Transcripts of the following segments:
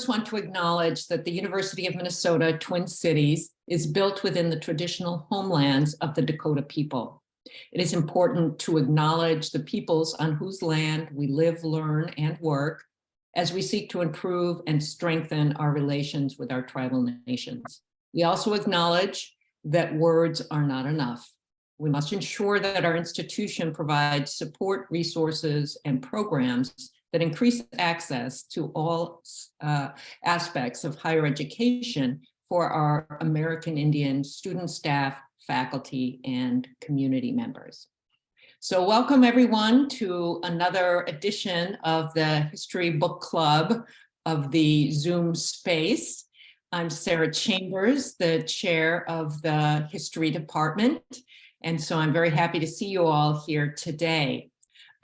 want to acknowledge that the University of Minnesota Twin Cities is built within the traditional homelands of the Dakota people. It is important to acknowledge the peoples on whose land we live, learn, and work as we seek to improve and strengthen our relations with our tribal nations. We also acknowledge that words are not enough. We must ensure that our institution provides support, resources, and programs that increase access to all aspects of higher education for our American Indian student, staff, faculty, and community members. So welcome everyone to another edition of the History Book Club of the Zoom space. I'm Sarah Chambers, the chair of the History Department, and so I'm very happy to see you all here today.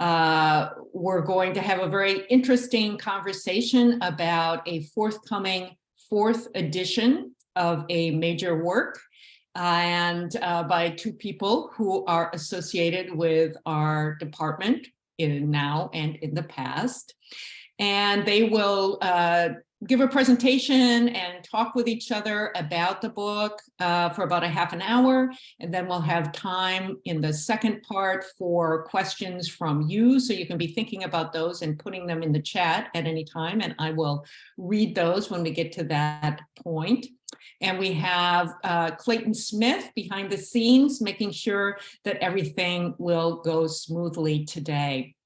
We're going to have a very interesting conversation about a forthcoming 4th edition of a major work and by two people who are associated with our department now and in the past. And they will give a presentation and talk with each other about the book for about a half an hour. And then we'll have time in the second part for questions from you. So you can be thinking about those and putting them in the chat at any time. And I will read those when we get to that point. And we have Clayton Smith behind the scenes, making sure that everything will go smoothly today.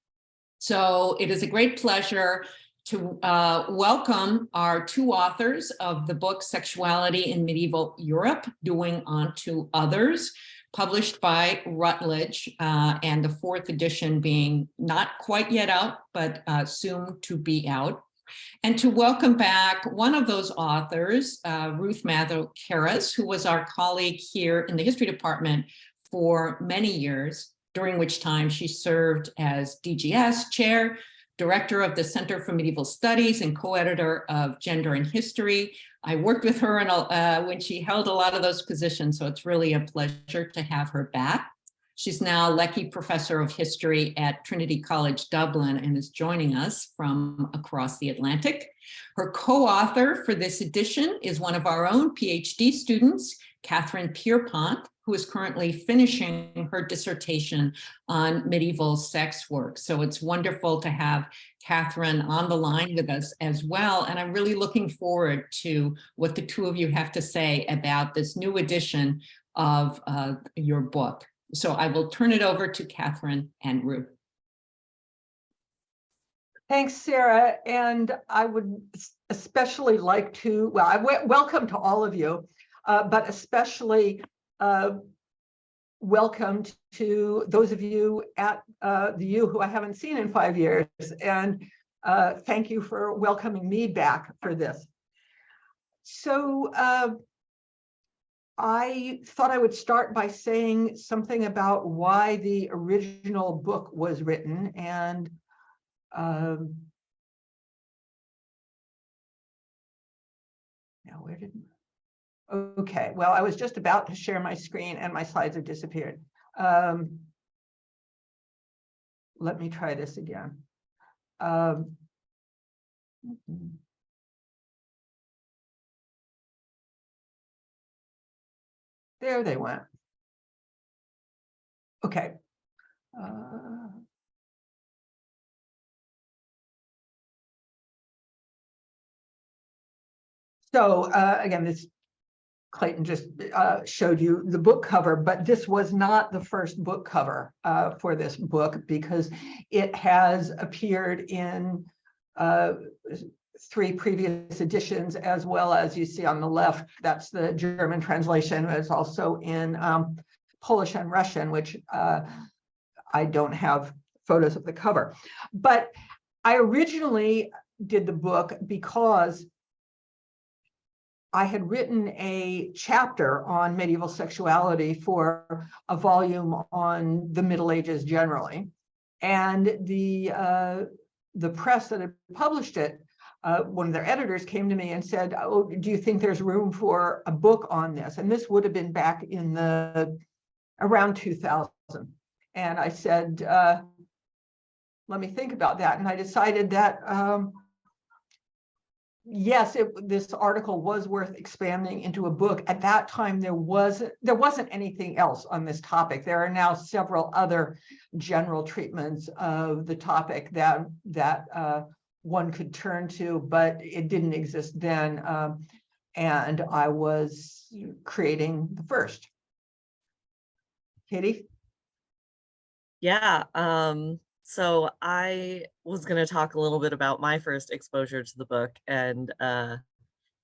So it is a great pleasure to welcome our two authors of the book Sexuality in Medieval Europe, Doing Unto Others, published by Routledge, and the 4th edition being not quite yet out, but soon to be out. And to welcome back one of those authors, Ruth Mazo Karras, who was our colleague here in the History Department for many years, during which time she served as DGS chair, director of the Center for Medieval Studies, and co-editor of Gender and History. I worked with her when she held a lot of those positions, so it's really a pleasure to have her back. She's now Lecky Professor of History at Trinity College Dublin and is joining us from across the Atlantic. Her co-author for this edition is one of our own PhD students, Katherine Pierpont, who is currently finishing her dissertation on medieval sex work. So it's wonderful to have Katherine on the line with us as well. And I'm really looking forward to what the two of you have to say about this new edition of your book. So I will turn it over to Katherine and Ruth. Thanks, Sarah. And I would especially like to, welcome to all of you, but especially welcome to those of you at the U who I haven't seen in 5 years. And thank you for welcoming me back for this. So I thought I would start by saying something about why the original book was written. And now where did... Okay, well, I was just about to share my screen and my slides have disappeared. Let me try this again. There they went. Okay. So again, this Clayton just showed you the book cover, but this was not the first book cover for this book because it has appeared in 3 previous editions, as well as you see on the left, that's the German translation. It's also in Polish and Russian, which I don't have photos of the cover. But I originally did the book because I had written a chapter on medieval sexuality for a volume on the Middle Ages generally. And the press that had published it, one of their editors came to me and said, "Oh, do you think there's room for a book on this?" And this would have been back in around 2000. And I said, let me think about that. And I decided that yes, this article was worth expanding into a book. At that time, there wasn't anything else on this topic. There are now several other general treatments of the topic that one could turn to, but it didn't exist then. And I was creating the first. Katie? Yeah, so I was going to talk a little bit about my first exposure to the book, and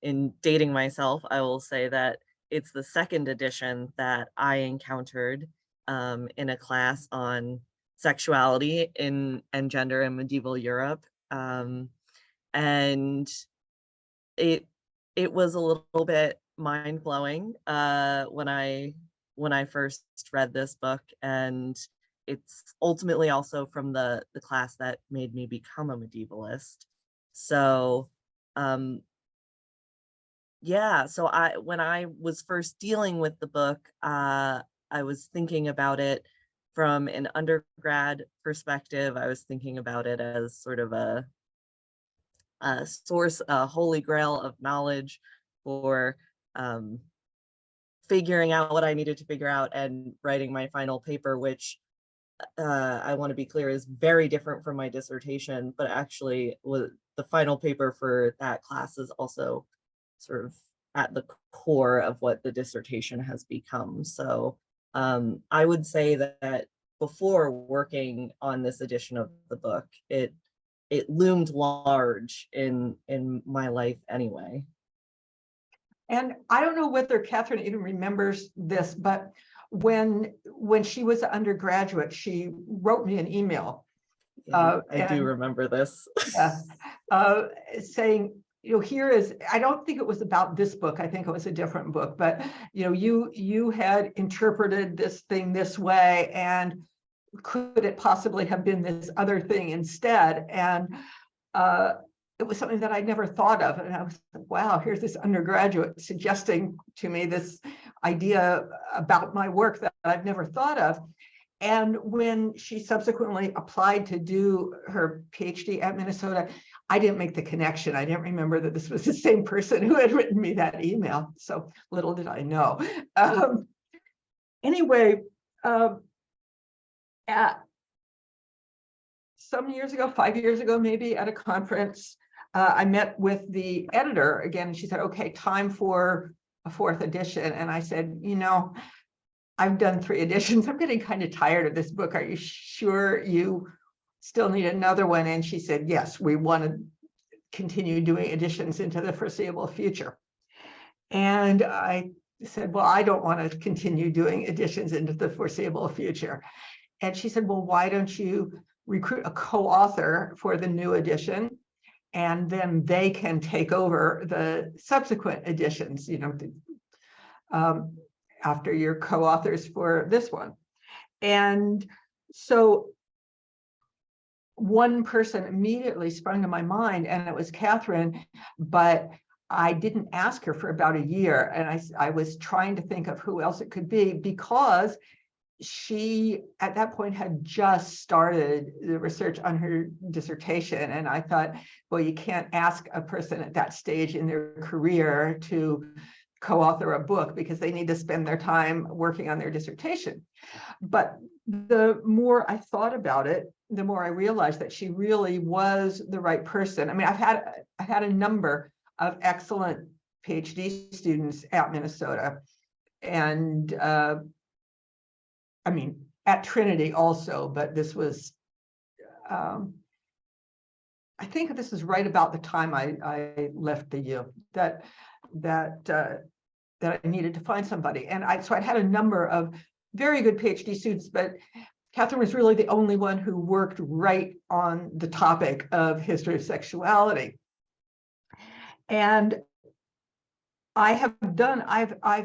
in dating myself, I will say that it's the second edition that I encountered in a class on sexuality and gender in medieval Europe, and it it was a little bit mind blowing when I first read this book, and it's ultimately also from the class that made me become a medievalist. So, um, yeah, so when I was first dealing with the book, I was thinking about it from an undergrad perspective. I was thinking about it as sort of a source, a holy grail of knowledge for um, figuring out what I needed to figure out and writing my final paper, which I want to be clear is very different from my dissertation, but actually was the final paper for that class is also sort of at the core of what the dissertation has become. So I would say that before working on this edition of the book, it loomed large in my life anyway. And I don't know whether Katherine even remembers this, but when she was an undergraduate, she wrote me an email. I do remember this. Saying, here is, I don't think it was about this book, I think it was a different book, but you had interpreted this thing this way, and could it possibly have been this other thing instead? And it was something that I'd never thought of. And I was like, wow, here's this undergraduate suggesting to me this idea about my work that I've never thought of. And when she subsequently applied to do her PhD at Minnesota, I didn't make the connection. I didn't remember that this was the same person who had written me that email. So little did I know. Anyway, at some years ago, 5 years ago, maybe, at a conference, I met with the editor again, and she said, okay, time for a fourth edition. And I said, I've done 3 editions. I'm getting kind of tired of this book. Are you sure you still need another one? And she said, yes, we want to continue doing editions into the foreseeable future. And I said, well, I don't want to continue doing editions into the foreseeable future. And she said, well, why don't you recruit a co-author for the new edition, and then they can take over the subsequent editions, after your co-authors for this one. And so one person immediately sprung to my mind, and it was Katherine, but I didn't ask her for about a year. And I was trying to think of who else it could be, because she, at that point, had just started the research on her dissertation. And I thought, well, you can't ask a person at that stage in their career to co-author a book, because they need to spend their time working on their dissertation. But the more I thought about it, the more I realized that she really was the right person. I mean, I've had a number of excellent PhD students at Minnesota, and I mean, at Trinity also, but this was, I think this is right about the time I left the U, that I needed to find somebody. And so I had a number of very good PhD students, but Katherine was really the only one who worked right on the topic of history of sexuality. And I've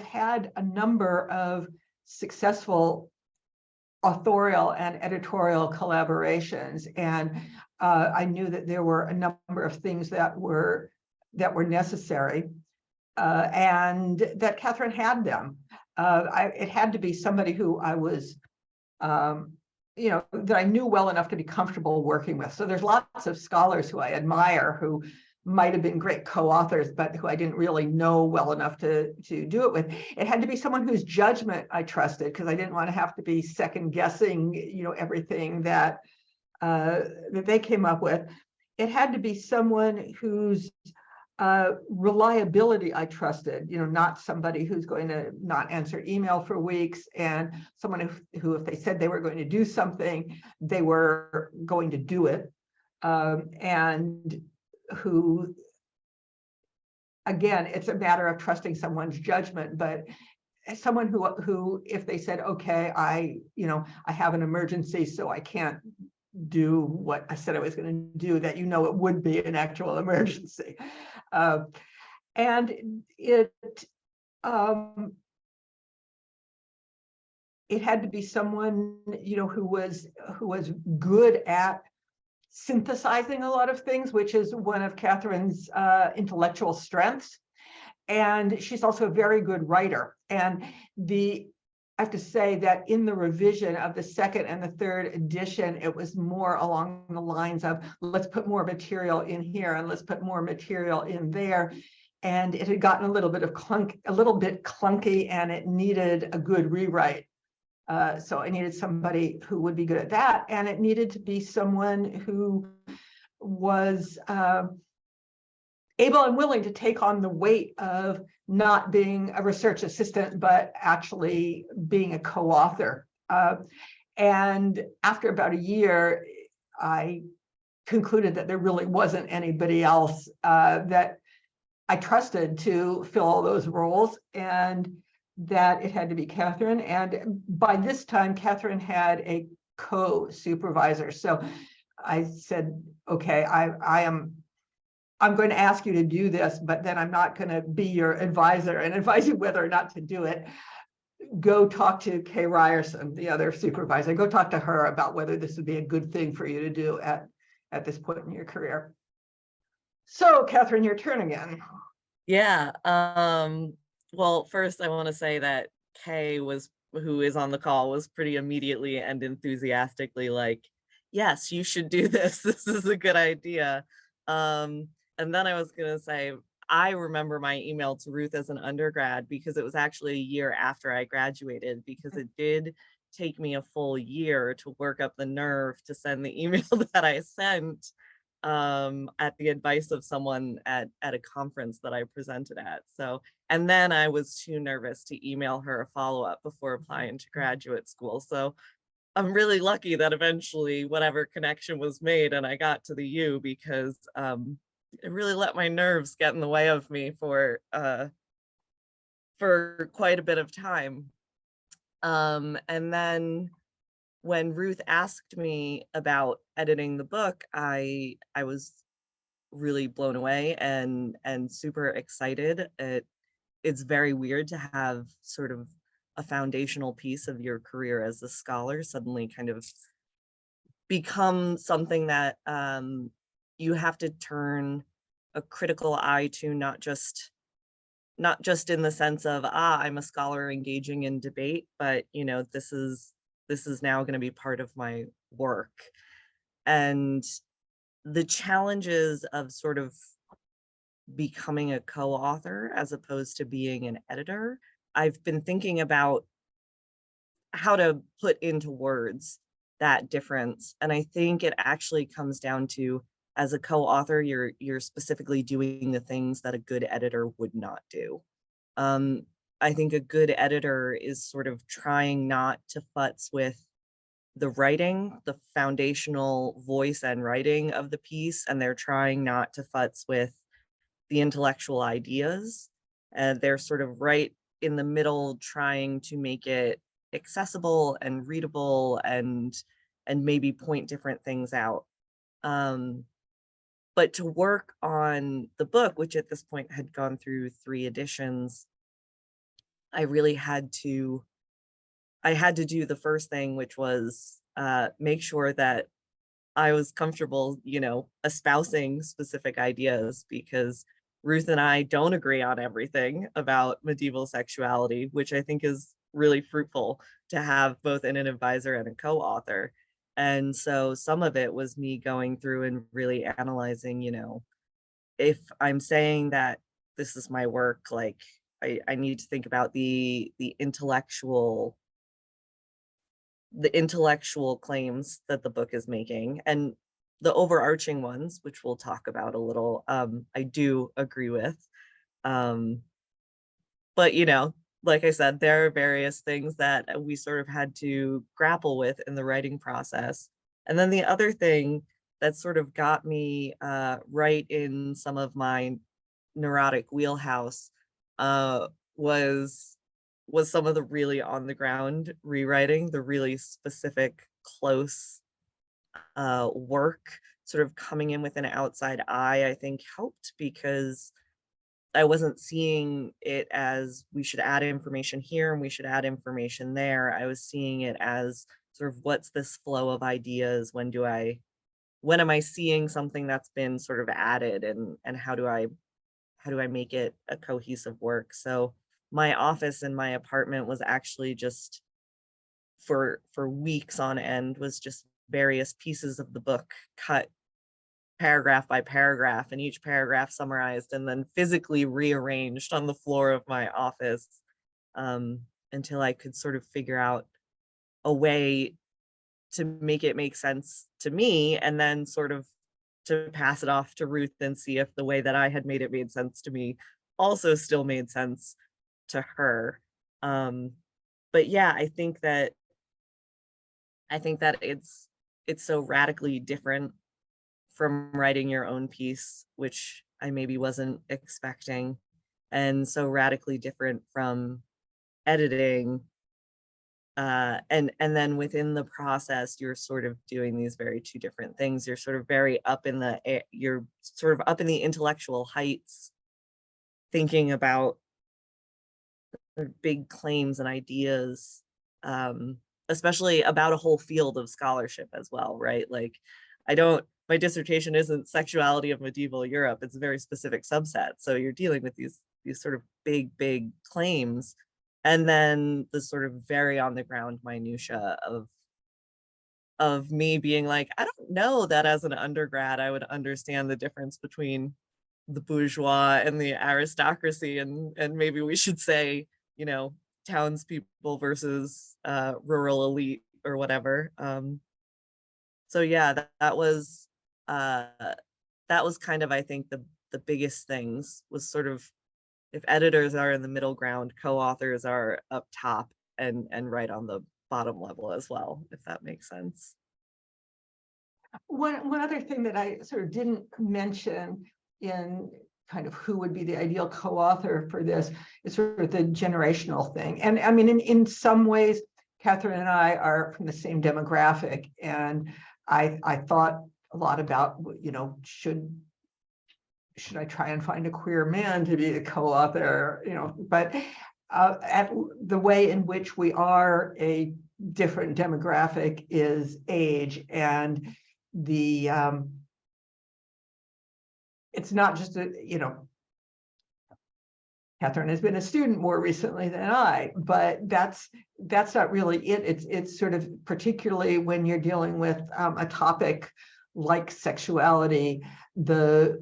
had a number of successful authorial and editorial collaborations, and I knew that there were a number of things that were necessary, and that Katherine had them. It had to be somebody who I was, that I knew well enough to be comfortable working with. So there's lots of scholars who I admire who might have been great co-authors, but who I didn't really know well enough to do it with. It had to be someone whose judgment I trusted, because I didn't want to have to be second guessing, everything that they came up with. It had to be someone whose reliability I trusted, not somebody who's going to not answer email for weeks, and someone who if they said they were going to do something, they were going to do it, and who, again, it's a matter of trusting someone's judgment, but someone who if they said, okay, I have an emergency, so I can't do what I said I was going to do, that it would be an actual emergency. And it had to be someone who was good at synthesizing a lot of things, which is one of Katherine's intellectual strengths. And she's also a very good writer. And I have to say that in the revision of the second and the third edition, it was more along the lines of, let's put more material in here and let's put more material in there. And it had gotten a little bit clunky, and it needed a good rewrite. So I needed somebody who would be good at that, and it needed to be someone who was able and willing to take on the weight of not being a research assistant, but actually being a co-author. And after about a year, I concluded that there really wasn't anybody else that I trusted to fill all those roles, and that it had to be Katherine. And by this time, Katherine had a co-supervisor. So I said, okay, I'm going to ask you to do this, but then I'm not going to be your advisor and advise you whether or not to do it. Go talk to Kay Ryerson, the other supervisor. Go talk to her about whether this would be a good thing for you to do at this point in your career. So, Katherine, your turn again. Yeah. Well, first I want to say that Kay who is on the call, was pretty immediately and enthusiastically like, yes, you should do this. This is a good idea. And then I was going to say, I remember my email to Ruth as an undergrad, because it was actually a year after I graduated, because it did take me a full year to work up the nerve to send the email that I sent at the advice of someone at a conference that I presented at. So, and then I was too nervous to email her a follow-up before applying to graduate school. So I'm really lucky that eventually whatever connection was made and I got to the U, because it really let my nerves get in the way of me for quite a bit of time. And then when Ruth asked me about editing the book, I was really blown away and super excited. It's very weird to have sort of a foundational piece of your career as a scholar suddenly kind of become something that you have to turn a critical eye to, not just in the sense of, I'm a scholar engaging in debate, but this is now going to be part of my work. And the challenges of sort of becoming a co-author as opposed to being an editor, I've been thinking about how to put into words that difference. And I think it actually comes down to, as a co-author, you're specifically doing the things that a good editor would not do. I think a good editor is sort of trying not to futz with the writing, the foundational voice and writing of the piece, and they're trying not to futz with the intellectual ideas. And they're sort of right in the middle, trying to make it accessible and readable and maybe point different things out. But to work on the book, which at this point had gone through 3 editions, I really had to do the first thing, which was make sure that I was comfortable, espousing specific ideas, because Ruth and I don't agree on everything about medieval sexuality, which I think is really fruitful to have both in an advisor and a co-author. And so some of it was me going through and really analyzing, if I'm saying that this is my work, like I need to think about the intellectual claims that the book is making, and the overarching ones, which we'll talk about a little, I do agree with. Um, but like I said, there are various things that we sort of had to grapple with in the writing process. And then the other thing that sort of got me right in some of my neurotic wheelhouse uh, was some of the really on the ground rewriting, the really specific, close work, sort of coming in with an outside eye, I think helped, because I wasn't seeing it as we should add information here and we should add information there. I was seeing it as sort of, what's this flow of ideas? When am I seeing something that's been sort of added, and how do I make it a cohesive work? So my office in my apartment was actually just, for weeks on end, was just various pieces of the book cut paragraph by paragraph, and each paragraph summarized and then physically rearranged on the floor of my office, until I could sort of figure out a way to make it make sense to me, and then sort of to pass it off to Ruth and see if the way that I had made it made sense to me also still made sense to her. But yeah, I think that it's so radically different from writing your own piece, which I maybe wasn't expecting, and so radically different from editing. And then within the process, you're sort of doing these very two different things. You're sort of very you're sort of up in the intellectual heights, thinking about the big claims and ideas, especially about a whole field of scholarship as well, right? Like, my dissertation isn't sexuality of medieval Europe. It's a very specific subset. So you're dealing with these sort of big claims, and then the sort of very on the ground minutia of me being like, I don't know that as an undergrad I would understand the difference between the bourgeois and the aristocracy, and maybe we should say, townspeople versus rural elite or whatever. So yeah, uh, that was kind of, I think, the biggest things, was sort of, if editors are in the middle ground, co-authors are up top and right on the bottom level as well, if that makes sense. One other thing that I sort of didn't mention in kind of who would be the ideal co-author for this is sort of the generational thing. And I mean, in some ways, Katherine and I are from the same demographic, and I thought a lot about, should I try and find a queer man to be the co-author, but at the way in which we are a different demographic is age, and the it's not just Katherine has been a student more recently than I, but that's not really it. It's sort of, particularly when you're dealing with a topic like sexuality, the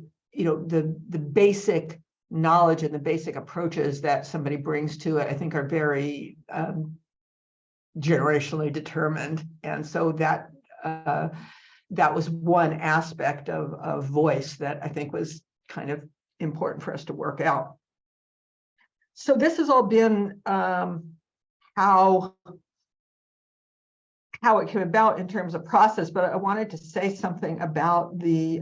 basic knowledge and the basic approaches that somebody brings to it, I think, are very generationally determined. And so that was one aspect of voice that I think was kind of important for us to work out. So this has all been how it came about in terms of process, but I wanted to say something about the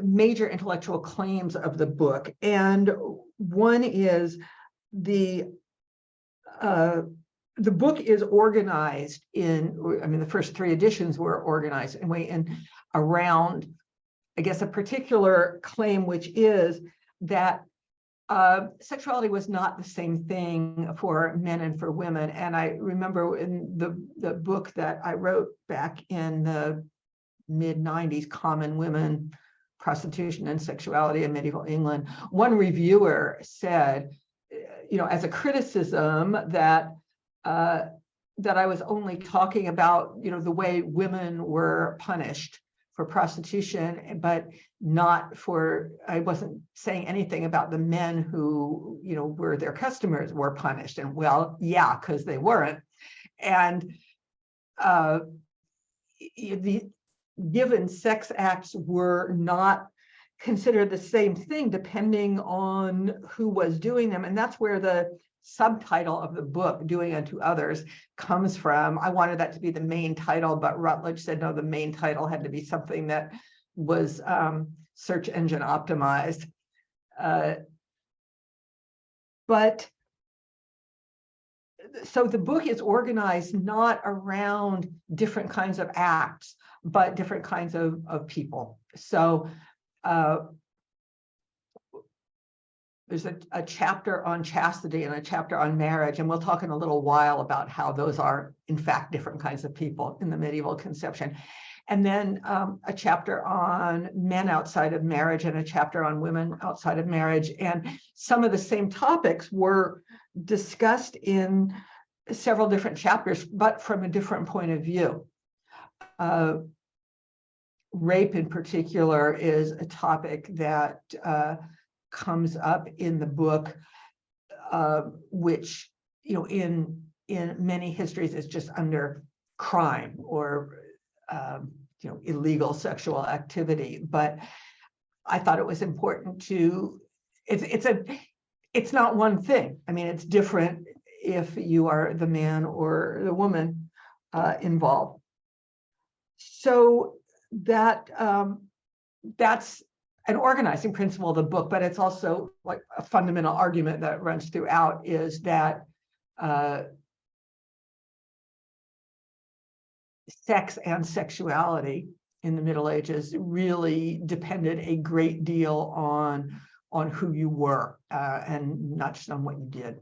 major intellectual claims of the book. And one is the book is organized the first three editions were organized in around, I guess, a particular claim, which is that sexuality was not the same thing for men and for women. And I remember in the book that I wrote back in the mid-90s, Common Women, Prostitution and Sexuality in Medieval England, one reviewer said, as a criticism, that I was only talking about, the way women were punished for prostitution, but not for, I wasn't saying anything about the men who, you know, were their customers were punished. And well, yeah, because they weren't. And the given sex acts were not considered the same thing depending on who was doing them. And that's where the subtitle of the book, Doing Unto Others, comes from. I wanted that to be the main title, but Routledge said, no, the main title had to be something that was search engine optimized. But so the book is organized not around different kinds of acts, but different kinds of people. So there's a chapter on chastity and a chapter on marriage, and we'll talk in a little while about how those are, in fact, different kinds of people in the medieval conception. And then a chapter on men outside of marriage and a chapter on women outside of marriage. And some of the same topics were discussed in several different chapters, but from a different point of view. Rape in particular is a topic that comes up in the book, which, you know, in many histories is just under crime or you know, illegal sexual activity. But I thought it was important to, it's not one thing. I mean, it's different if you are the man or the woman involved. So that that's an organizing principle of the book, but it's also like a fundamental argument that runs throughout is that sex and sexuality in the Middle Ages really depended a great deal on who you were and not just on what you did.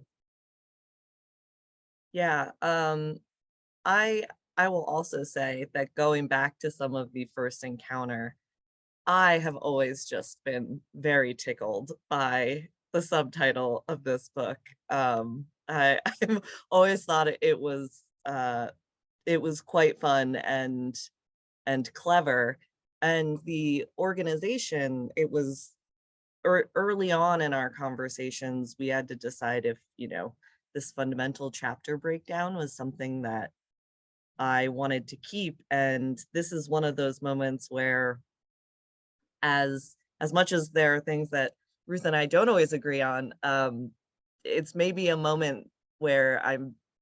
Yeah, I will also say that going back to some of the first encounter, I have always just been very tickled by the subtitle of this book. I've always thought it was quite fun and clever. And the organization, it was early on in our conversations, we had to decide if, you know, this fundamental chapter breakdown was something that I wanted to keep. And this is one of those moments where as much as there are things that Ruth and I don't always agree on, it's maybe a moment where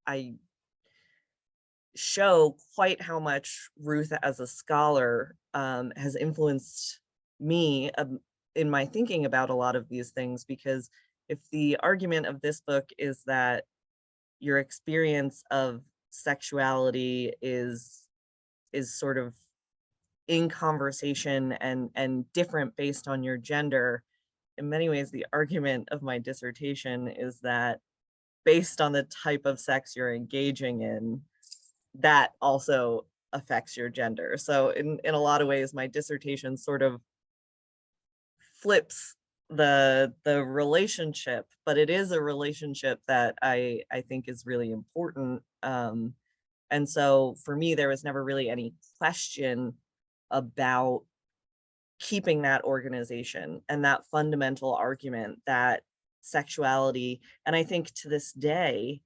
I show quite how much Ruth as a scholar has influenced me in my thinking about a lot of these things, because if the argument of this book is that your experience of sexuality is sort of in conversation and different based on your gender, in many ways the argument of my dissertation is that based on the type of sex you're engaging in, that also affects your gender. So in a lot of ways, my dissertation sort of flips the relationship, but it is a relationship that I think is really important. And so for me, there was never really any question about keeping that organization and that fundamental argument that sexuality, and I think to this day,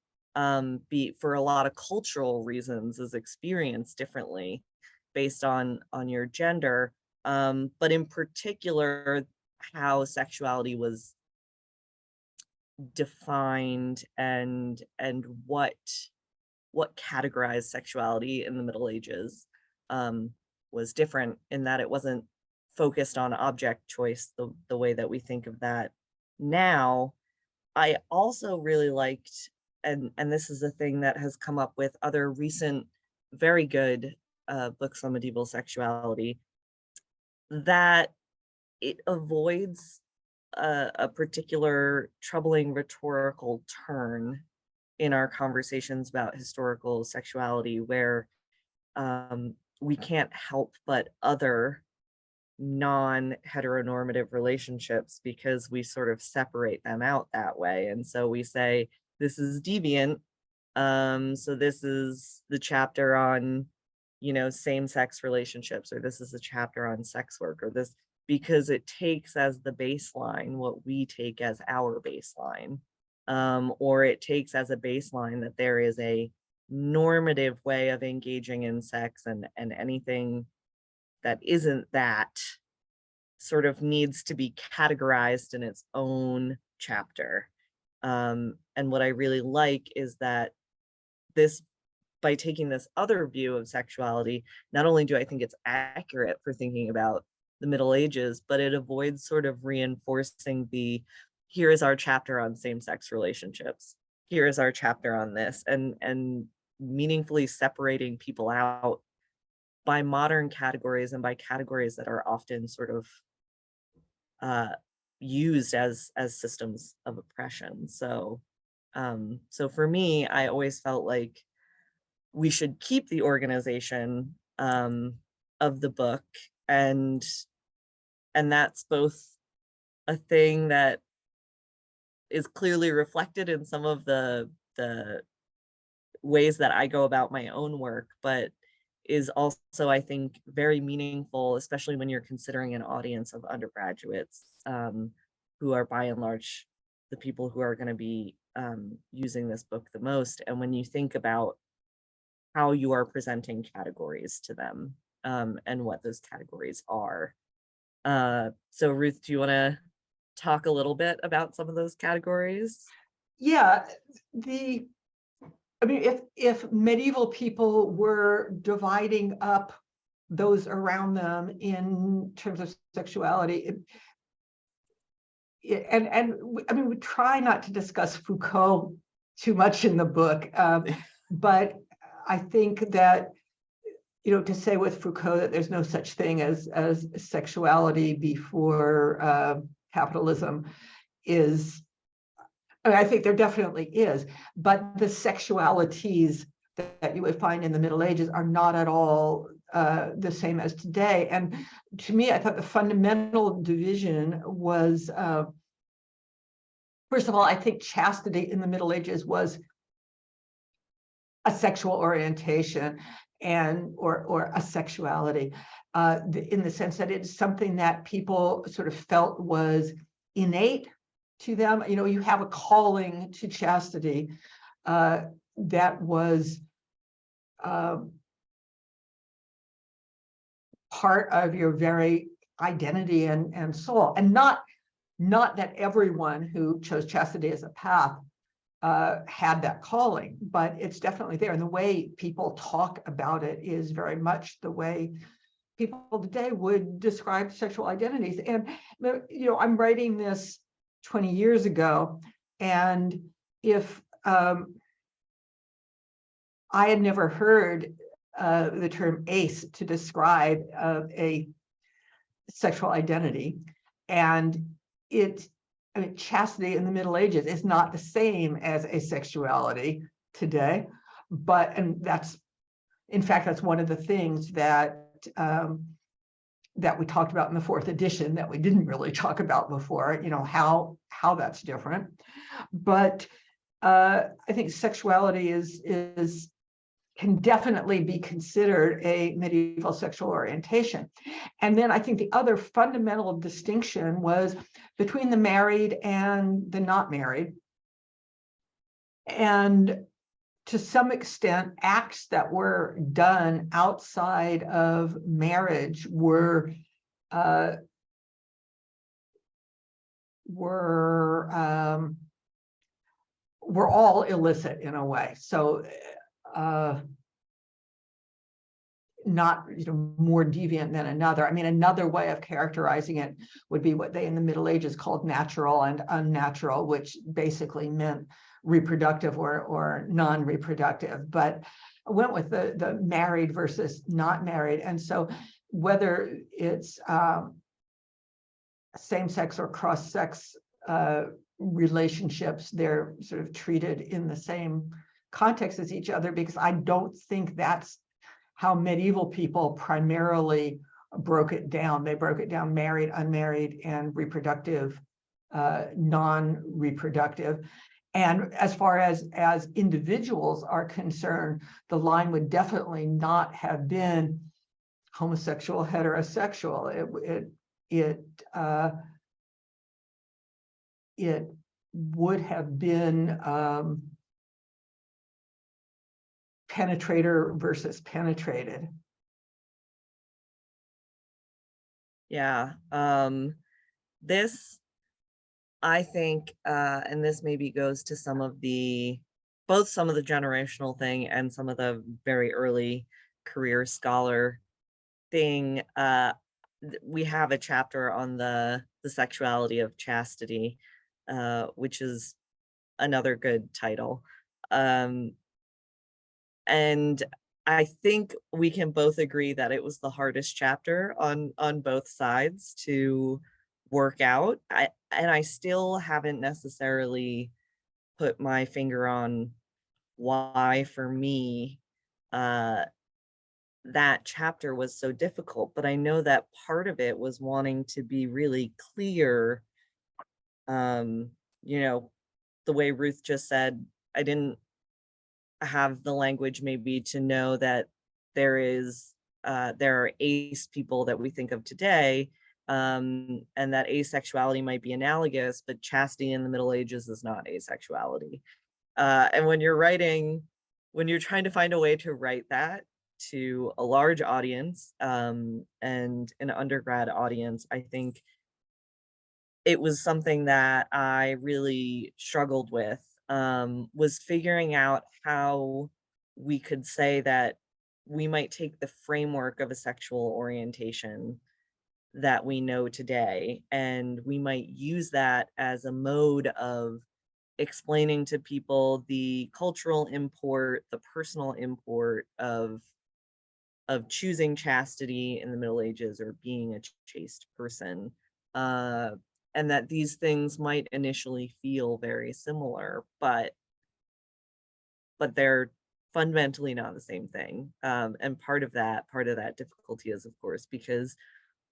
be for a lot of cultural reasons, is experienced differently based on your gender, but in particular how sexuality was defined and what categorized sexuality in the Middle Ages was different in that it wasn't focused on object choice the way that we think of that now. I also really liked, and this is a thing that has come up with other recent very good books on medieval sexuality, that it avoids a particular troubling rhetorical turn in our conversations about historical sexuality, where we can't help but other non-heteronormative relationships because we sort of separate them out that way. And so we say, this is deviant. So this is the chapter on same-sex relationships, or this is a chapter on sex work, or this, because it takes as the baseline what we take as our baseline, or it takes as a baseline that there is a normative way of engaging in sex, and anything that isn't that sort of needs to be categorized in its own chapter. And what I really like is that this, by taking this other view of sexuality, not only do I think it's accurate for thinking about the Middle Ages, but it avoids sort of reinforcing the, here is our chapter on same-sex relationships, here is our chapter on this, and meaningfully separating people out by modern categories, and by categories that are often sort of used as systems of oppression. So for me, I always felt like we should keep the organization of the book, and that's both a thing that is clearly reflected in some of the ways that I go about my own work, but is also, I think, very meaningful, especially when you're considering an audience of undergraduates, who are by and large the people who are going to be using this book the most. And when you think about how you are presenting categories to them, and what those categories are. So Ruth, do you want to talk a little bit about some of those categories? Yeah, I mean, if medieval people were dividing up those around them in terms of sexuality, I mean, we try not to discuss Foucault too much in the book, but I think that, to say with Foucault that there's no such thing as sexuality before capitalism is, I mean, I think there definitely is, but the sexualities that you would find in the Middle Ages are not at all the same as today. And to me, I thought the fundamental division was, first of all, I think chastity in the Middle Ages was a sexual orientation or a sexuality, in the sense that it's something that people sort of felt was innate to them. You have a calling to chastity that was part of your very identity and soul, and not that everyone who chose chastity as a path had that calling, but it's definitely there. And the way people talk about it is very much the way people today would describe sexual identities. And, I'm writing this 20 years ago, and if I had never heard the term ace to describe a sexual identity, and chastity in the Middle Ages is not the same as asexuality today, and that's one of the things that we talked about in the 4th edition that we didn't really talk about before, how that's different. But I think sexuality can definitely be considered a medieval sexual orientation. And then I think the other fundamental distinction was between the married and the not married. And to some extent, acts that were done outside of marriage were all illicit in a way. So not more deviant than another. I mean, another way of characterizing it would be what they in the Middle Ages called natural and unnatural, which basically meant reproductive or non-reproductive. But I went with the married versus not married. And so whether it's same-sex or cross-sex relationships, they're sort of treated in the same context as each other, because I don't think that's how medieval people primarily broke it down. They broke it down married, unmarried, and reproductive, non-reproductive. And as far as individuals are concerned, the line would definitely not have been homosexual, heterosexual. It would have been penetrator versus penetrated. Yeah. This, I think, and this maybe goes to some of the, both some of the generational thing and some of the very early career scholar thing. We have a chapter on the sexuality of chastity, which is another good title. And I think we can both agree that it was the hardest chapter on both sides to work out. I still haven't necessarily put my finger on why for me that chapter was so difficult, but I know that part of it was wanting to be really clear. You know, the way Ruth just said, I didn't have the language maybe to know that there are ace people that we think of today, and that asexuality might be analogous, but chastity in the Middle Ages is not asexuality. And when you're trying to find a way to write that to a large audience, and an undergrad audience, I think it was something that I really struggled with, was figuring out how we could say that we might take the framework of a sexual orientation that we know today, and we might use that as a mode of explaining to people the cultural import, the personal import of choosing chastity in the Middle Ages or being a chaste person. And that these things might initially feel very similar, but they're fundamentally not the same thing. And part of that difficulty is, of course, because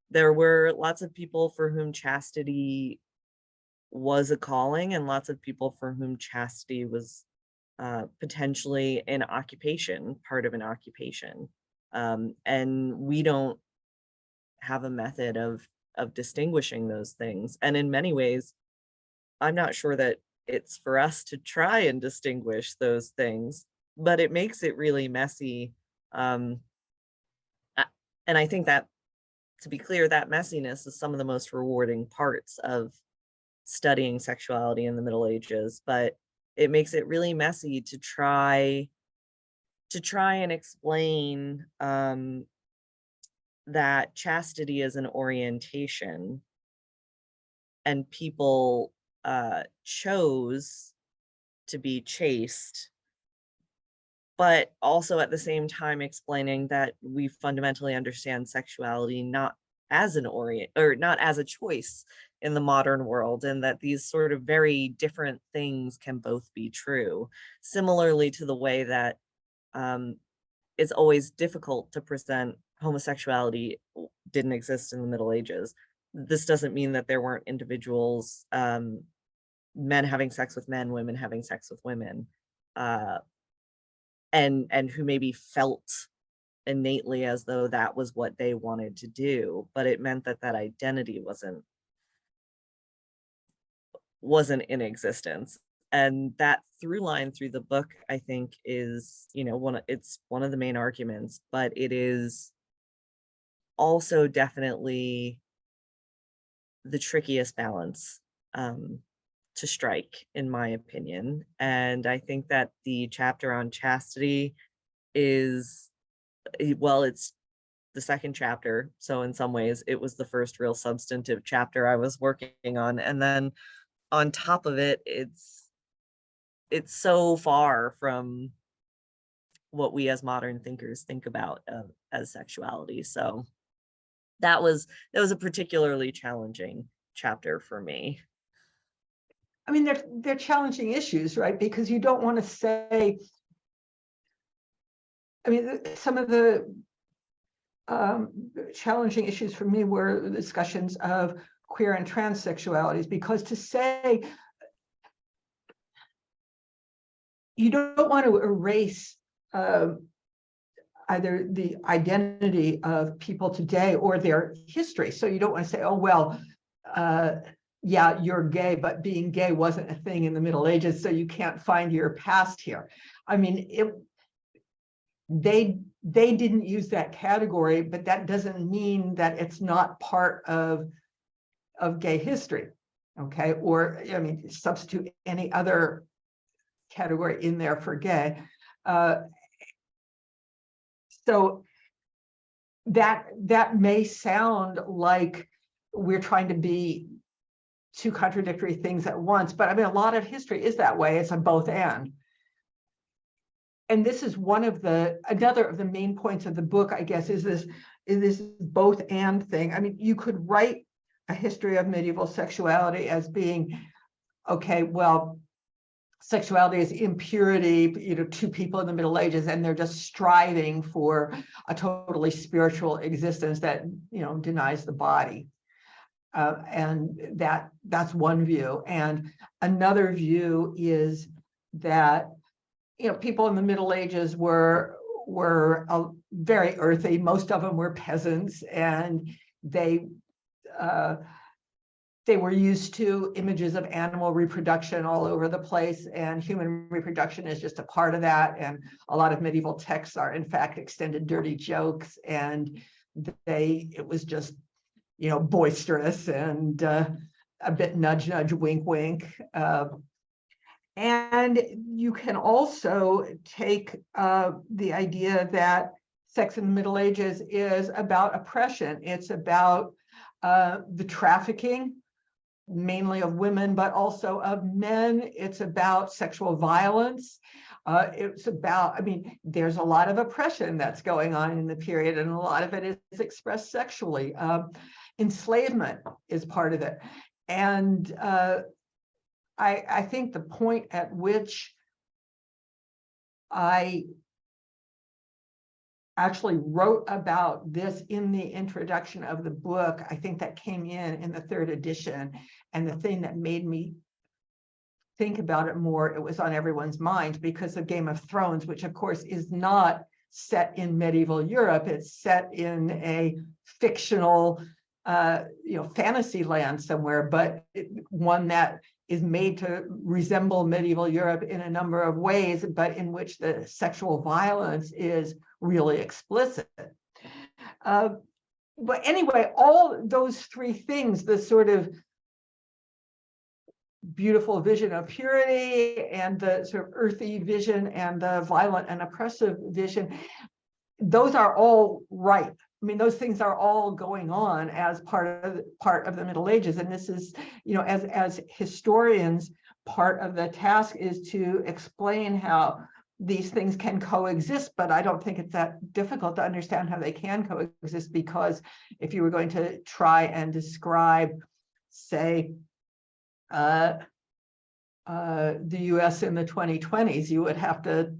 there were lots of people for whom chastity was a calling, and lots of people for whom chastity was potentially an occupation, part of an occupation. And we don't have a method of distinguishing those things. And in many ways, I'm not sure that it's for us to try and distinguish those things, but it makes it really messy. Um, and I think that, to be clear, that messiness is some of the most rewarding parts of studying sexuality in the Middle Ages, but it makes it really messy to try and explain that chastity is an orientation, and people chose to be chaste, but also at the same time explaining that we fundamentally understand sexuality not as not as a choice in the modern world, and that these sort of very different things can both be true. Similarly to the way that it's always difficult to present homosexuality didn't exist in the Middle Ages. This doesn't mean that there weren't individuals, men having sex with men, women having sex with women, and who maybe felt innately as though that was what they wanted to do, but it meant that that identity wasn't in existence. And that through line through the book, I think, is, it's one of the main arguments, but it is also definitely the trickiest balance to strike, in my opinion. And I think that the chapter on chastity is, well, it's the second chapter. So in some ways, it was the first real substantive chapter I was working on. And then on top of it, it's so far from what we as modern thinkers think about as sexuality. So that was a particularly challenging chapter for me. I mean, they're challenging issues, right? Because you don't want to say, I mean, some of the challenging issues for me were the discussions of queer and trans sexualities, because to say you don't want to erase either the identity of people today or their history. So you don't want to say, oh, well, yeah, you're gay, but being gay wasn't a thing in the Middle Ages, so you can't find your past here. I mean, they didn't use that category, but that doesn't mean that it's not part of gay history, okay? Or, I mean, substitute any other category in there for gay. So that may sound like we're trying to be two contradictory things at once, but I mean, a lot of history is that way. It's a both and. And this is another of the main points of the book, I guess, is this both and thing. I mean, you could write a history of medieval sexuality as being, okay, well, sexuality is impurity, two people in the Middle Ages, and they're just striving for a totally spiritual existence that, denies the body. And that's one view. And another view is that, people in the Middle Ages were very earthy. Most of them were peasants, and they were used to images of animal reproduction all over the place, and human reproduction is just a part of that. And a lot of medieval texts are, in fact, extended dirty jokes, and it was just, boisterous and a bit nudge, nudge, wink, wink. And you can also take the idea that sex in the Middle Ages is about oppression. It's about the trafficking, mainly of women, but also of men. It's about sexual violence. It's about, there's a lot of oppression that's going on in the period, and a lot of it is expressed sexually. Enslavement is part of it. And I think the point at which I actually wrote about this in the introduction of the book, I think that came in the third edition. And the thing that made me think about it more, it was on everyone's mind because of Game of Thrones, which of course is not set in medieval Europe. It's set in a fictional, fantasy land somewhere, but one that is made to resemble medieval Europe in a number of ways, but in which the sexual violence is really explicit. But anyway, all those three things, the sort of beautiful vision of purity and the sort of earthy vision and the violent and oppressive vision, those are all right. Those things are all going on as part of the Middle Ages. And this is, as historians, part of the task is to explain how these things can coexist, but I don't think it's that difficult to understand how they can coexist, because if you were going to try and describe, say, the US in the 2020s, you would have to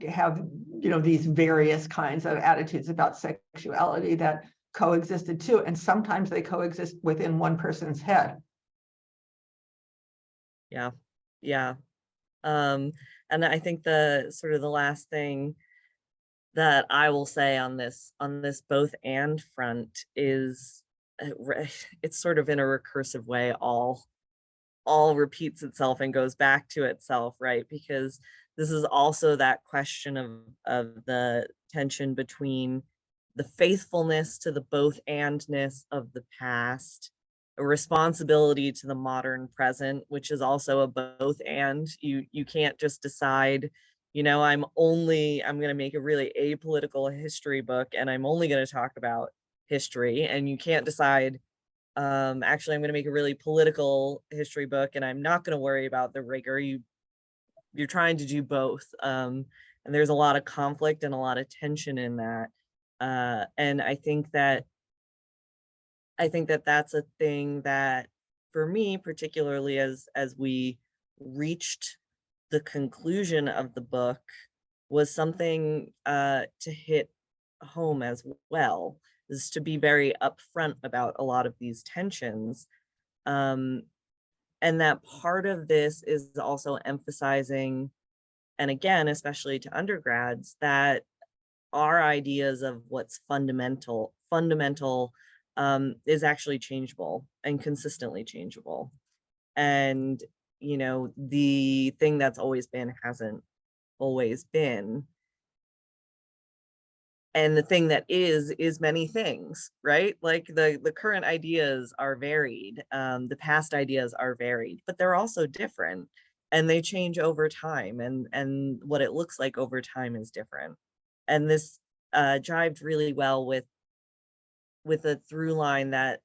have these various kinds of attitudes about sexuality that coexisted too, and sometimes they coexist within one person's head. Yeah. And I think the last thing that I will say on this both and front is it's sort of in a recursive way all repeats itself and goes back to itself, right? Because this is also that question of the tension between the faithfulness to the both andness of the past, a responsibility to the modern present, which is also a both and. You can't just decide, I'm going to make a really apolitical history book and I'm only going to talk about history, and you can't decide, actually I'm going to make a really political history book and I'm not going to worry about the rigor. You're trying to do both, and there's a lot of conflict and a lot of tension in that, and I think that that's a thing that, for me particularly, as we reached the conclusion of the book, was something to hit home as well, is to be very upfront about a lot of these tensions. And that part of this is also emphasizing And again, especially to undergrads, that our ideas of what's fundamental is actually changeable and consistently changeable. And, you know, the thing that's always been hasn't always been. And the thing that is many things, right? Like the current ideas are varied, the past ideas are varied, but they're also different, and they change over time, and what it looks like over time is different. And this jived really well with a through line that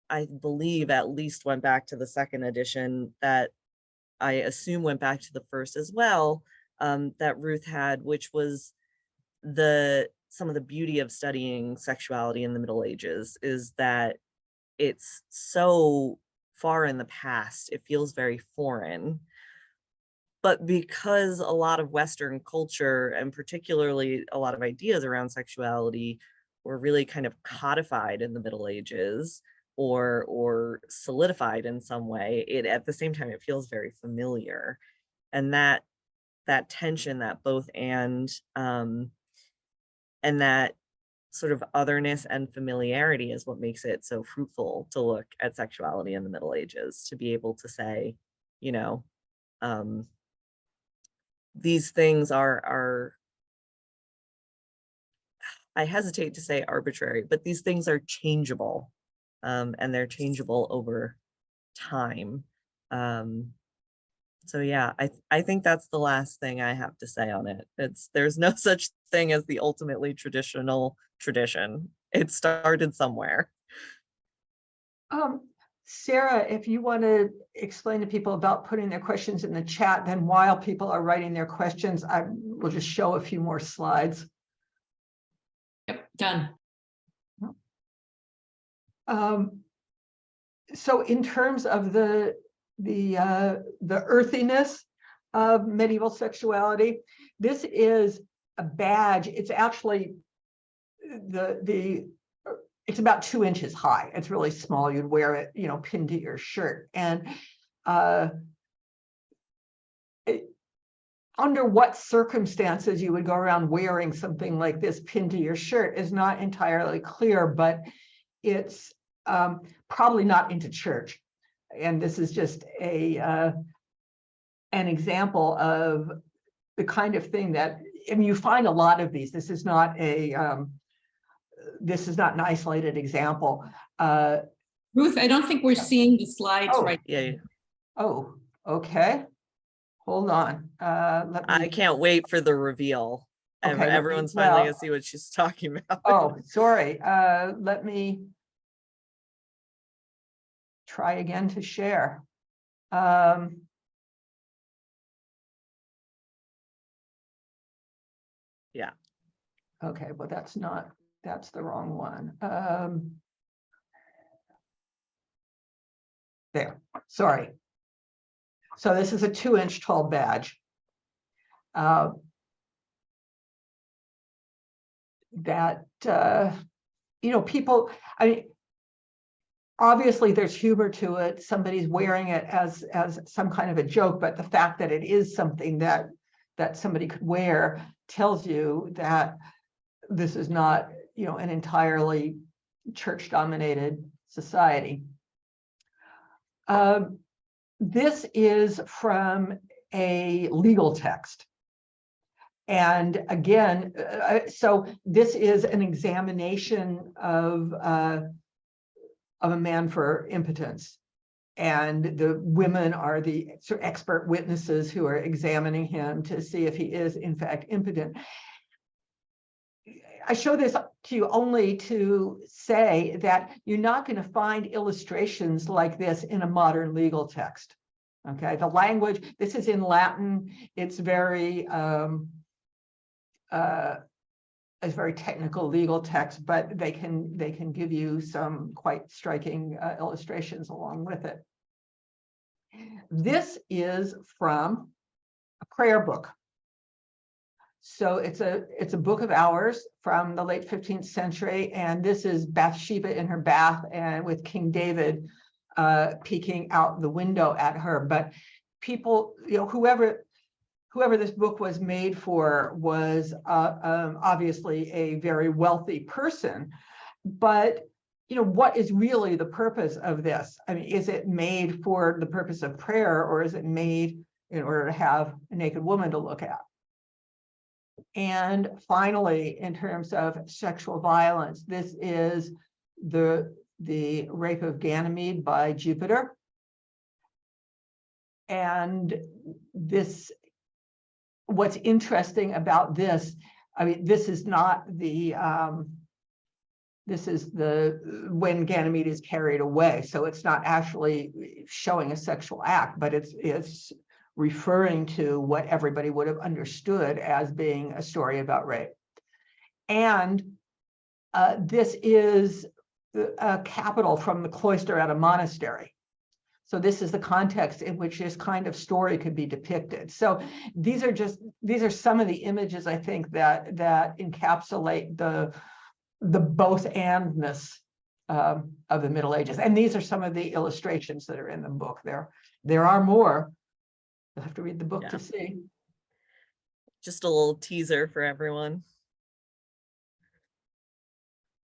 I believe at least went back to the second edition, that I assume went back to the first as well, that Ruth had, which was some of the beauty of studying sexuality in the Middle Ages is that it's so far in the past, it feels very foreign. But because a lot of Western culture, and particularly a lot of ideas around sexuality, were really kind of codified in the Middle Ages or solidified in some way, it at the same time it feels very familiar. And that tension, that both and that sort of otherness and familiarity is what makes it so fruitful to look at sexuality in the Middle Ages, to be able to say, you know, these things are, I hesitate to say arbitrary, but these things are changeable, and they're changeable over time. So yeah, I think that's the last thing I have to say on it. There's no such thing as the ultimately traditional tradition. It started somewhere. Sarah, if you want to explain to people about putting their questions in the chat, then while people are writing their questions, I will just show a few more slides. Yep, done. So in terms of the earthiness of medieval sexuality, this is a badge. It's actually it's about 2 inches high. It's really small. You'd wear it, you know, pinned to your shirt. And under what circumstances you would go around wearing something like this pinned to your shirt is not entirely clear, but it's probably not into church. And this is just an example of the kind of thing that, I mean, you find a lot of these. This is not an isolated example. Ruth, I don't think we're seeing the slides right. Yeah. Oh, okay. Hold on. I can't wait for the reveal. Okay, Everyone's finally gonna see what she's talking about. Oh, sorry. Let me try again to share. Yeah. Okay, well, that's the wrong one. There, sorry. So this is a 2-inch tall badge. That, you know, people, I mean, obviously there's humor to it. Somebody's wearing it as some kind of a joke, but the fact that it is something that somebody could wear tells you that this is not, you know, an entirely church-dominated society. This is from a legal text. And again, so this is an examination of a man for impotence. And the women are the sort of expert witnesses who are examining him to see if he is in fact impotent. I show this to you only to say that you're not going to find illustrations like this in a modern legal text. Okay, the language, this is in Latin. It's very technical legal text, but they can give you some quite striking illustrations along with it. This is from a prayer book. So it's a book of hours from the late 15th century, and this is Bathsheba in her bath and with King David peeking out the window at her. But people, you know, whoever whoever this book was made for was obviously a very wealthy person, but what is really the purpose of this? I mean, is it made for the purpose of prayer, or is it made in order to have a naked woman to look at? And finally, in terms of sexual violence, this is the rape of Ganymede by Jupiter. And this, what's interesting about this, I mean, this is not the, this is when Ganymede is carried away. So it's not actually showing a sexual act, but it's referring to what everybody would have understood as being a story about rape. And this is a capital from the cloister at a monastery. So this is the context in which this kind of story could be depicted. So these are some of the images, I think, that encapsulate the both-andness of the Middle Ages. And these are some of the illustrations that are in the book. There are more. You'll have to read the book to see. Just a little teaser for everyone.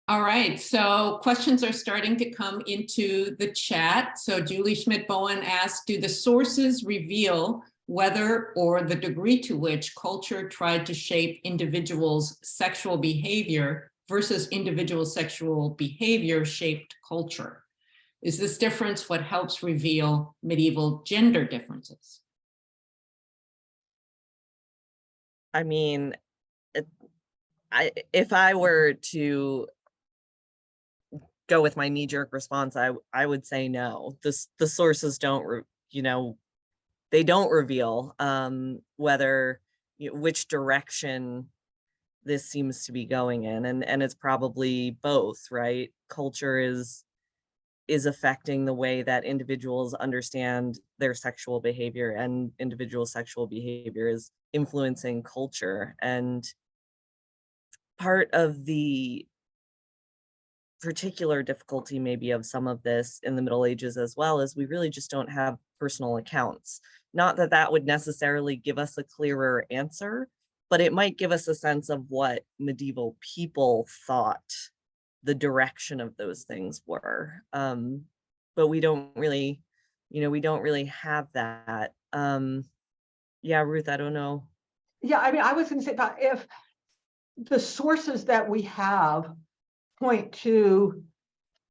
All right, so questions are starting to come into the chat. So Julie Schmidt-Bowen asked, do the sources reveal whether or the degree to which culture tried to shape individuals' sexual behavior versus individual sexual behavior shaped culture? Is this difference what helps reveal medieval gender differences? I mean, if I were to go with my knee-jerk response, I would say no. The sources don't, they don't reveal whether, which direction this seems to be going in, and it's probably both, right? Culture is affecting the way that individuals understand their sexual behavior, and individual sexual behavior is influencing culture. And part of the particular difficulty maybe of some of this in the Middle Ages as well is we really just don't have personal accounts. Not that that would necessarily give us a clearer answer, but it might give us a sense of what medieval people thought the direction of those things were. But we don't really, we don't really have that. Yeah, Ruth, I don't know. Yeah, I mean, I was going to say that if the sources that we have point to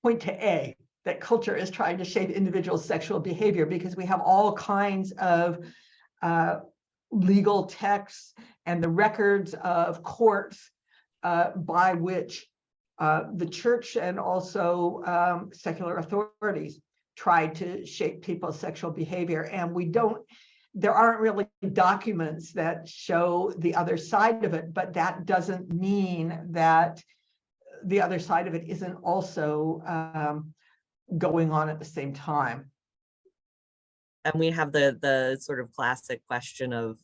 A, that culture is trying to shape individual sexual behavior, because we have all kinds of legal texts and the records of courts by which the church and also secular authorities tried to shape people's sexual behavior. And there aren't really documents that show the other side of it, but that doesn't mean that the other side of it isn't also going on at the same time. And we have the sort of classic question of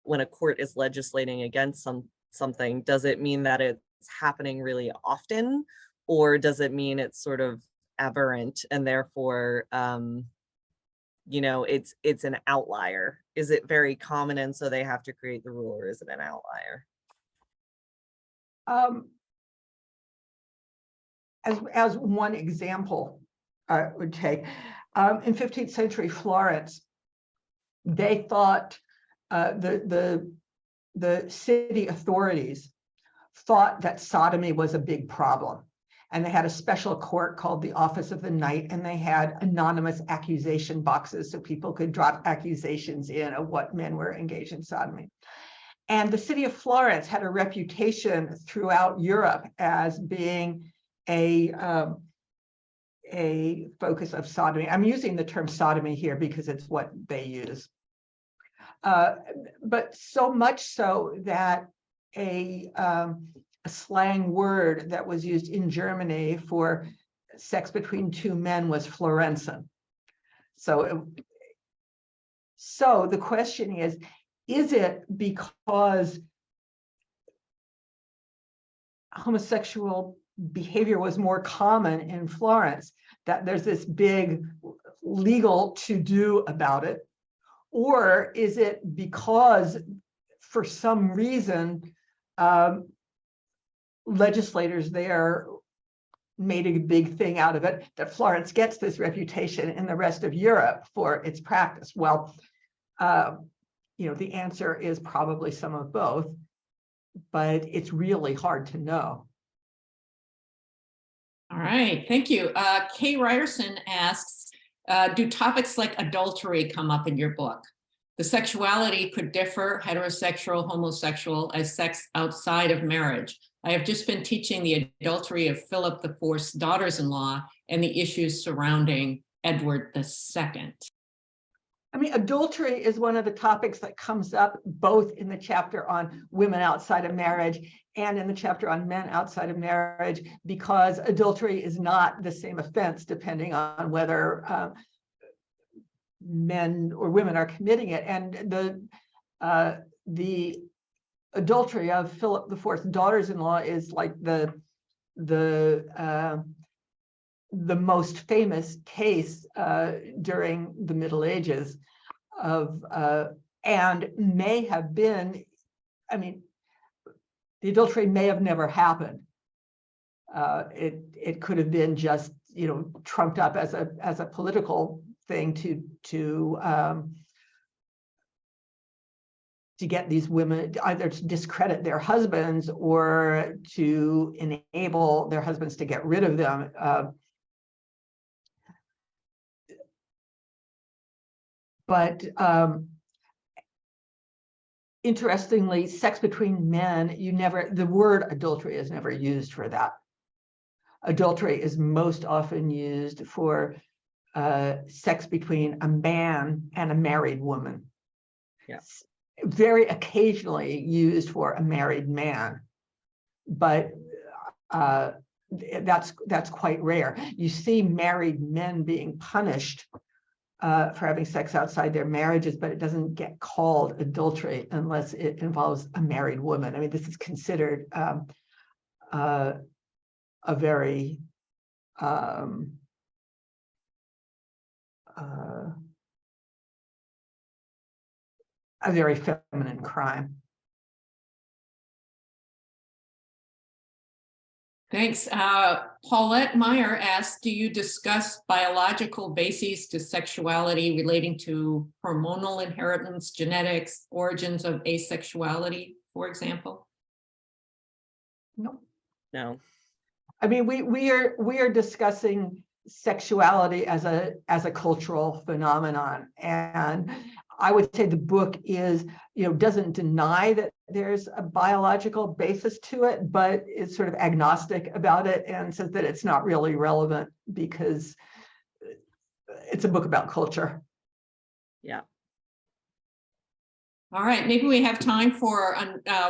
when a court is legislating against something, does it mean that it's happening really often, or does it mean it's sort of aberrant and therefore it's an outlier? Is it very common and so they have to create the rule, or is it an outlier? As one example I would take, in 15th century Florence, they thought the city authorities thought that sodomy was a big problem. And they had a special court called the Office of the Knight, and they had anonymous accusation boxes so people could drop accusations in of what men were engaged in sodomy. And the city of Florence had a reputation throughout Europe as being a focus of sodomy. I'm using the term sodomy here because it's what they use. But so much so that a slang word that was used in Germany for sex between two men was Florenzen. So the question is it because homosexual behavior was more common in Florence that there's this big legal to-do about it? Or is it because for some reason, legislators there made a big thing out of it, that Florence gets this reputation in the rest of Europe for its practice? Well, the answer is probably some of both, but it's really hard to know. All right, thank you. Kay Ryerson asks, do topics like adultery come up in your book? The sexuality could differ, heterosexual, homosexual, as sex outside of marriage. I have just been teaching the adultery of Philip IV's daughters-in-law and the issues surrounding Edward II. I mean, adultery is one of the topics that comes up both in the chapter on women outside of marriage and in the chapter on men outside of marriage, because adultery is not the same offense depending on whether men or women are committing it. And the adultery of Philip IV's daughters-in-law is like the most famous case during the Middle Ages and may have been, I mean, the adultery may have never happened. It could have been just, trumped up as a political thing to get these women either to discredit their husbands or to enable their husbands to get rid of them. But interestingly, sex between men, the word adultery is never used for that. Adultery is most often used for sex between a man and a married woman. Yeah. Very occasionally used for a married man, but that's quite rare. You see married men being punished for having sex outside their marriages, but it doesn't get called adultery unless it involves a married woman. I mean, this is considered a very feminine crime. Thanks. Paulette Meyer asks, do you discuss biological bases to sexuality relating to hormonal inheritance, genetics, origins of asexuality, for example? No. I mean, we are discussing sexuality as a cultural phenomenon, and I would say the book is, doesn't deny that there's a biological basis to it, but it's sort of agnostic about it and says that it's not really relevant because it's a book about culture. Yeah. All right, maybe we have time for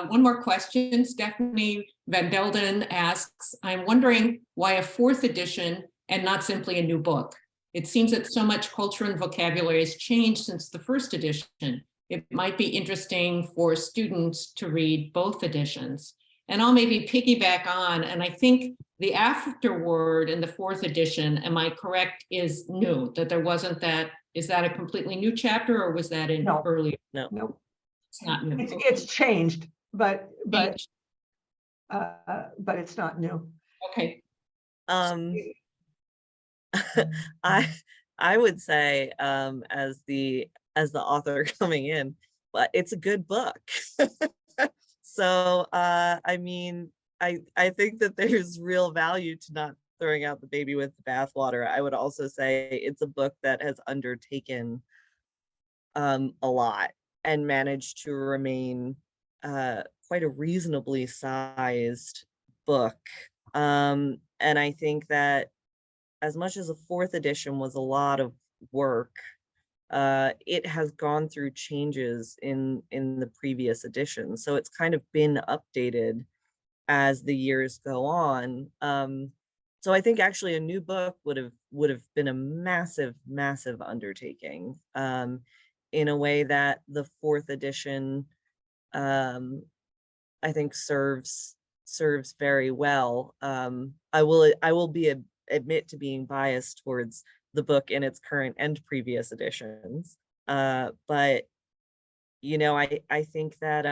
one more question. Stephanie Van Delden asks, I'm wondering why a 4th edition and not simply a new book? It seems that so much culture and vocabulary has changed since the 1st edition. It might be interesting for students to read both editions. And I'll maybe piggyback on, and I think the afterword in the 4th edition, am I correct, is new, that there wasn't that, is that a completely new chapter or was that in earlier? No. It's not new. It's changed, but it's not new. Okay. I would say, as the author coming in, but it's a good book. So I mean, I think that there's real value to not throwing out the baby with the bathwater. I would also say it's a book that has undertaken a lot and managed to remain quite a reasonably sized book. And I think that as much as the 4th edition was a lot of work, it has gone through changes in the previous editions. So it's kind of been updated as the years go on. So I think actually a new book would have been a massive, massive undertaking, in a way that the 4th edition, I think serves very well. I will admit to being biased towards the book in its current and previous editions. But you know, I think that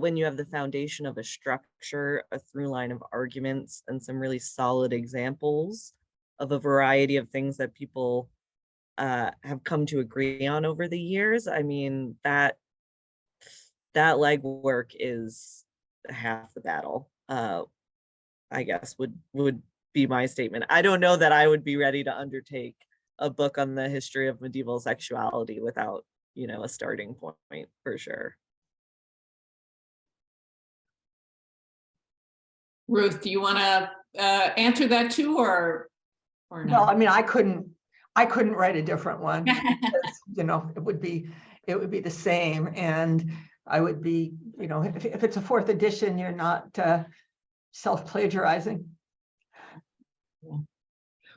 when you have the foundation of a structure, a through line of arguments, and some really solid examples of a variety of things that people have come to agree on over the years, I mean, that legwork is half the battle. I guess would be my statement. I don't know that I would be ready to undertake a book on the history of medieval sexuality without, you know, a starting point for sure. Ruth, do you want to answer that too, or No, no? I mean, I couldn't write a different one. Because, you know, it would be the same, and I would be, you know, if it's a fourth edition, you're not self-plagiarizing.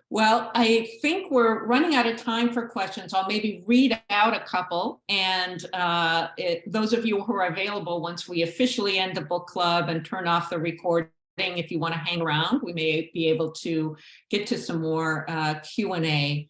Well, I think we're running out of time for questions. I'll maybe read out a couple, and those of you who are available, once we officially end the book club and turn off the recording, if you want to hang around, we may be able to get to some more Q&A.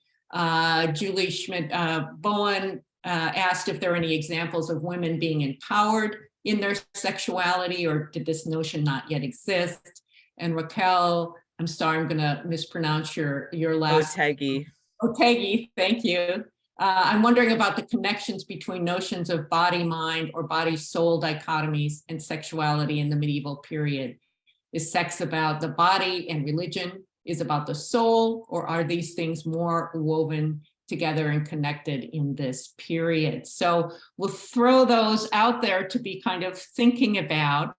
Julie Schmidt-Bowen asked if there are any examples of women being empowered in their sexuality, or did this notion not yet exist? And Raquel, I'm sorry, I'm going to mispronounce your last. Otegi, thank you. I'm wondering about the connections between notions of body-mind or body-soul dichotomies and sexuality in the medieval period. Is sex about the body and religion is about the soul, or are these things more woven together and connected in this period? So we'll throw those out there to be kind of thinking about.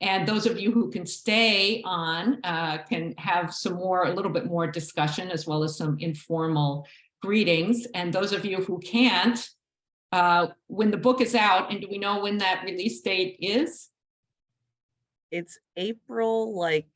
And those of you who can stay on can have a little bit more discussion, as well as some informal greetings. And those of you who can't, when the book is out, and do we know when that release date is? It's April, like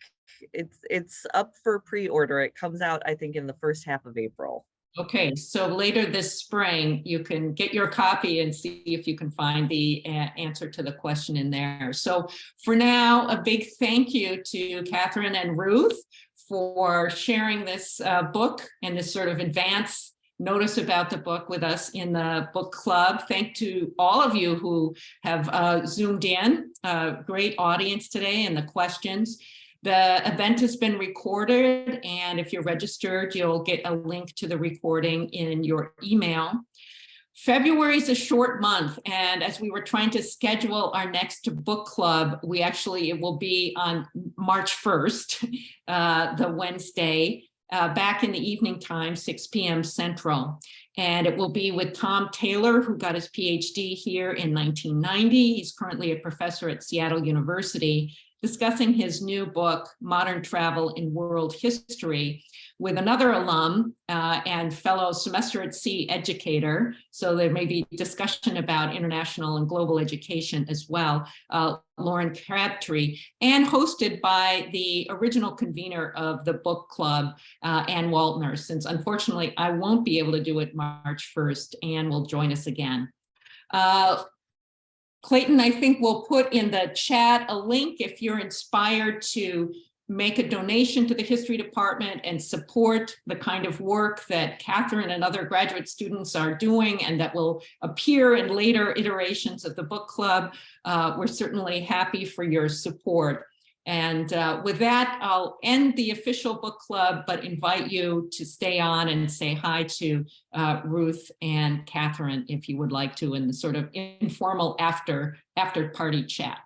it's up for pre-order. It comes out, I think, in the first half of April. Okay, so later this spring, you can get your copy and see if you can find the answer to the question in there. So for now, a big thank you to Katherine and Ruth for sharing this book and this sort of advance notice about the book with us in the book club. Thank to all of you who have zoomed in. Great audience today and the questions. The event has been recorded, and if you're registered, you'll get a link to the recording in your email. February is a short month, and as we were trying to schedule our next book club, it will be on March 1st, the Wednesday, back in the evening time, 6 p.m. Central. And it will be with Tom Taylor, who got his PhD here in 1990. He's currently a professor at Seattle University, discussing his new book, Modern Travel in World History, with another alum and fellow semester at sea educator. So there may be discussion about international and global education as well, Lauren Crabtree, and hosted by the original convener of the book club, Ann Waltner, since unfortunately I won't be able to do it March 1st. Ann will join us again. Clayton, I think we'll put in the chat a link if you're inspired to make a donation to the history department and support the kind of work that Katherine and other graduate students are doing and that will appear in later iterations of the book club. We're certainly happy for your support. And with that, I'll end the official book club, but invite you to stay on and say hi to Ruth and Katherine if you would like to, in the sort of informal after party chat.